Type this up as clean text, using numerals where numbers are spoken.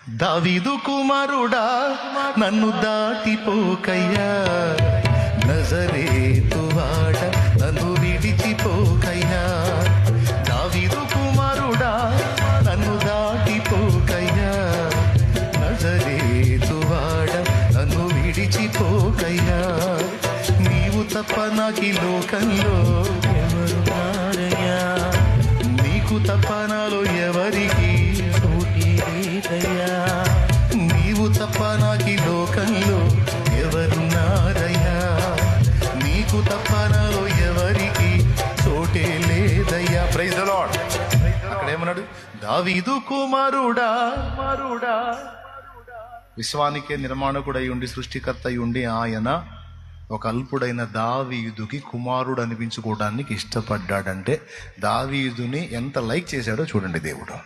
దావీదు కుమారుడా నన్ను దాటిపోకయ్యా, నజరేతు వాడ నన్ను విడిచిపోకయ్యా. దావీదు కుమారుడా నన్ను దాటిపోకయ్యా, నజరేతు వాడ నన్ను విడిచిపోకయ్యా. నీవు తప్ప నాకి లోకంలో ఎవరున్నారయ్యా, నీకు తప్ప నాలో ఎవరికి తోటి లేదయ్యా. నీవు తప్ప నాకి లోకంలో ఎవరున్నారయ్యా, నీకు తప్ప నాలో ఎవరికి చోటే లేదయ్యా. Praise the lord. అక్కడ ఏమన్నాడు? దావీదు కుమారుడా, విశ్వానికే నిర్మాణకుడై ఉండి సృష్టికర్త అయి ఉండి ఆయన ఒక అల్పుడైన దావీదుకి కుమారుడు అనిపించుకోవడానికి ఇష్టపడ్డాడంటే దావీదుని ఎంత లైక్ చేశాడో చూడండి దేవుడు.